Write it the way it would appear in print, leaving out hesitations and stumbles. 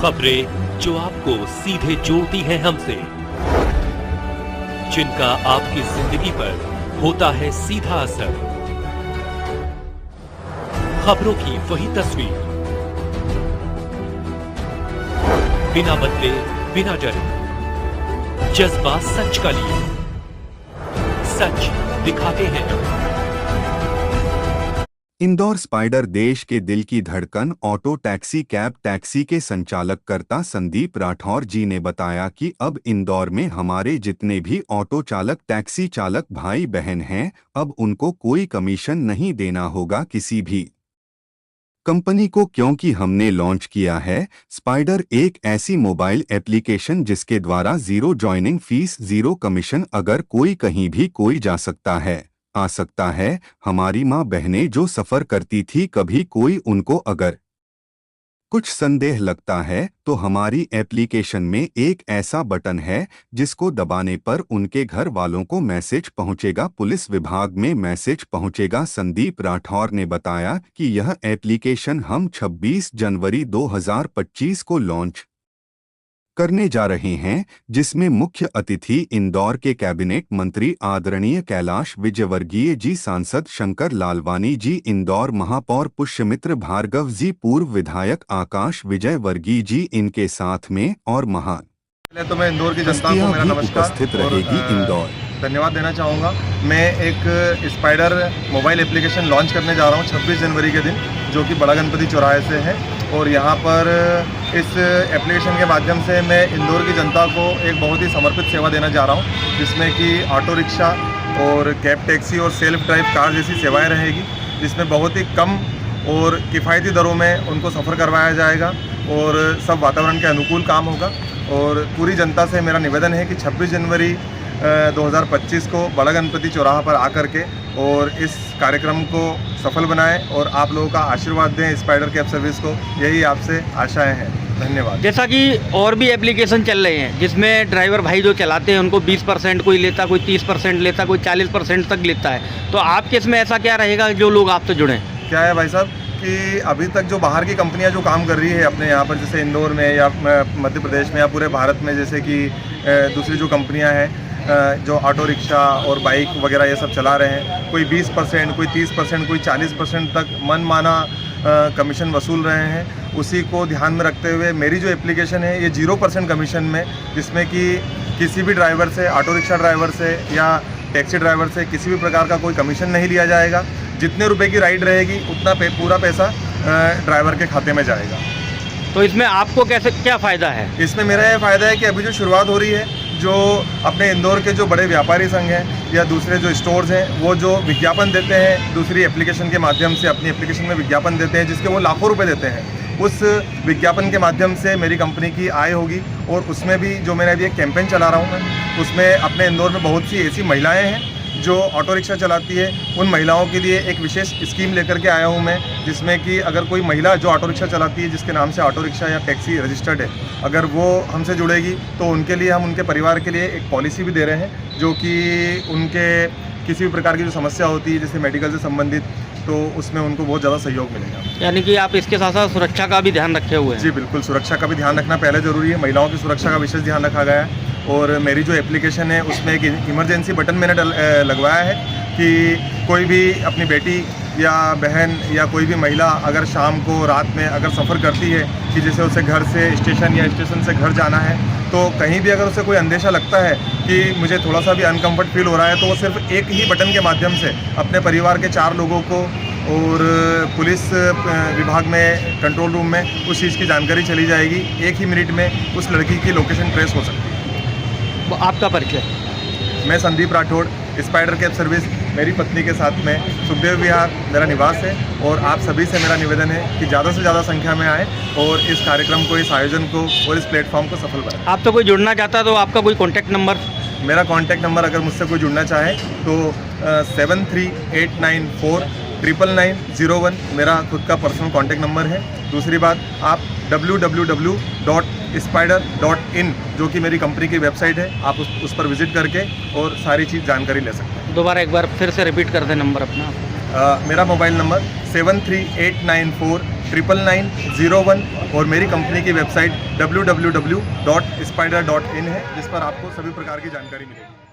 खबरें जो आपको सीधे जोड़ती हैं हमसे, जिनका आपकी जिंदगी पर होता है सीधा असर। खबरों की वही तस्वीर, बिना बदले बिना डरे, जज्बा सच का लिए, सच दिखाते हैं। इंदौर स्पाइडर देश के दिल की धड़कन ऑटो टैक्सी कैब टैक्सी के संचालककर्ता संदीप राठौर जी ने बताया कि अब इंदौर में हमारे जितने भी ऑटो चालक टैक्सी चालक भाई बहन हैं, अब उनको कोई कमीशन नहीं देना होगा किसी भी कंपनी को, क्योंकि हमने लॉन्च किया है स्पाइडर, एक ऐसी मोबाइल एप्लीकेशन जिसके द्वारा zero joining fees, zero commission, अगर कोई कहीं भी कोई जा सकता है, आ सकता है। हमारी माँ बहनें जो सफर करती थी, कभी कोई उनको अगर कुछ संदेह लगता है तो हमारी एप्लीकेशन में एक ऐसा बटन है जिसको दबाने पर उनके घर वालों को मैसेज पहुंचेगा, पुलिस विभाग में मैसेज पहुंचेगा। संदीप राठौर ने बताया कि यह एप्लीकेशन हम 26 जनवरी 2025 को लॉन्च करने जा रहे हैं, जिसमें मुख्य अतिथि इंदौर के कैबिनेट मंत्री आदरणीय कैलाश विजयवर्गीय जी, सांसद शंकर लालवानी जी, इंदौर महापौर पुष्यमित्र भार्गव जी, पूर्व विधायक आकाश विजयवर्गीय जी इनके साथ में और पहले तो मैं इंदौर की जनता को मेरा नमस्कार उपस्थित रहेगी। इंदौर धन्यवाद देना चाहूँगा। मैं एक स्पाइडर मोबाइल एप्लीकेशन लॉन्च करने जा रहा हूँ 26 जनवरी के दिन, जो कि बड़ा गणपति चौराहे से है। और यहाँ पर इस एप्लीकेशन के माध्यम से मैं इंदौर की जनता को एक बहुत ही समर्पित सेवा देना जा रहा हूँ, जिसमें कि ऑटो रिक्शा और कैब टैक्सी और सेल्फ ड्राइव कार जैसी सेवाएँ रहेगी, जिसमें बहुत ही कम और किफ़ायती दरों में उनको सफ़र करवाया जाएगा और सब वातावरण के अनुकूल काम होगा। और पूरी जनता से मेरा निवेदन है कि 26 जनवरी 2025 को बड़ा गणपति चौराहा पर आकर के और इस कार्यक्रम को सफल बनाएं और आप लोगों का आशीर्वाद दें स्पाइडर कैब सर्विस को, यही आपसे आशाएं हैं। धन्यवाद। जैसा कि और भी एप्लीकेशन चल रहे हैं जिसमें ड्राइवर भाई जो चलाते हैं उनको 20% कोई लेता, कोई 30% लेता, कोई 40% तक लेता है, तो आपके इसमें ऐसा क्या रहेगा जो लोग आपसे जुड़ें? क्या है भाई साहब कि अभी तक जो बाहर की कंपनियां जो काम कर रही है अपने यहाँ पर, जैसे इंदौर में या मध्य प्रदेश में या पूरे भारत में, जैसे कि दूसरी जो कंपनियां हैं जो ऑटो रिक्शा और बाइक वगैरह ये सब चला रहे हैं, कोई 20%, कोई 30%, कोई 40% तक मनमाना कमीशन वसूल रहे हैं। उसी को ध्यान में रखते हुए मेरी जो एप्लीकेशन है ये 0% कमीशन में, जिसमें कि किसी भी ड्राइवर से, ऑटो रिक्शा ड्राइवर से या टैक्सी ड्राइवर से किसी भी प्रकार का कोई कमीशन नहीं लिया जाएगा। जितने रुपए की राइड रहेगी उतना पूरा पैसा ड्राइवर के खाते में जाएगा। तो इसमें आपको कैसे क्या फ़ायदा है? इसमें मेरा ये फ़ायदा है कि अभी जो शुरुआत हो रही है, जो अपने इंदौर के जो बड़े व्यापारी संघ हैं या दूसरे जो स्टोर्स हैं, वो जो विज्ञापन देते हैं दूसरी एप्लीकेशन के माध्यम से, अपनी एप्लीकेशन में विज्ञापन देते हैं जिसके वो लाखों रुपए देते हैं, उस विज्ञापन के माध्यम से मेरी कंपनी की आय होगी। और उसमें भी जो मैंने अभी एक कैंपेन चला रहा हूँ मैं, उसमें अपने इंदौर में बहुत सी ऐसी महिलाएँ हैं जो ऑटो रिक्शा चलाती है, उन महिलाओं के लिए एक विशेष स्कीम लेकर के आया हूं मैं, जिसमें कि अगर कोई महिला जो ऑटो रिक्शा चलाती है, जिसके नाम से ऑटो रिक्शा या टैक्सी रजिस्टर्ड है, अगर वो हमसे जुड़ेगी तो उनके लिए हम उनके परिवार के लिए एक पॉलिसी भी दे रहे हैं, जो कि उनके किसी भी प्रकार की जो समस्या होती है जैसे मेडिकल से संबंधित, तो उसमें उनको बहुत ज़्यादा सहयोग मिलेगा। यानी कि आप इसके साथ साथ सुरक्षा का भी ध्यान रखे हुए हैं? जी बिल्कुल, सुरक्षा का भी ध्यान रखना पहले ज़रूरी है, महिलाओं की सुरक्षा का विशेष ध्यान रखा गया है। और मेरी जो एप्लीकेशन है उसमें एक इमरजेंसी बटन मैंने लगवाया है कि कोई भी अपनी बेटी या बहन या कोई भी महिला अगर शाम को, रात में अगर सफ़र करती है कि जैसे उसे घर से स्टेशन या स्टेशन से घर जाना है, तो कहीं भी अगर उसे कोई अंदेशा लगता है कि मुझे थोड़ा सा भी अनकम्फर्ट फील हो रहा है, तो वो सिर्फ एक ही बटन के माध्यम से अपने परिवार के 4 लोगों को और पुलिस विभाग में कंट्रोल रूम में उस चीज़ की जानकारी चली जाएगी। 1 ही मिनट में उस लड़की की लोकेशन ट्रेस हो सकती है। आपका परिचय? मैं Sandeep Rathore, spider cab service, मेरी पत्नी के साथ में सुखदेव विहार मेरा निवास है। और आप सभी से मेरा निवेदन है कि ज़्यादा से ज़्यादा संख्या में आएँ और इस कार्यक्रम को, इस आयोजन को और इस प्लेटफॉर्म को सफल बनाएं। आप तो कोई जुड़ना चाहता है तो आपका कोई कॉन्टैक्ट नंबर? मेरा कॉन्टैक्ट नंबर अगर मुझसे कोई जुड़ना चाहे तो 7389499901 मेरा खुद का पर्सनल कॉन्टैक्ट नंबर है। दूसरी बात, आप www.spider.in जो कि मेरी कंपनी की वेबसाइट है, आप उस पर विजिट करके और सारी चीज़ जानकारी ले सकते हैं। दोबारा एक बार फिर से रिपीट कर दें नंबर अपना। मेरा मोबाइल नंबर 738949 999901 और मेरी कंपनी की वेबसाइट www.spider.in है, जिस पर आपको सभी प्रकार की जानकारी मिलेगी।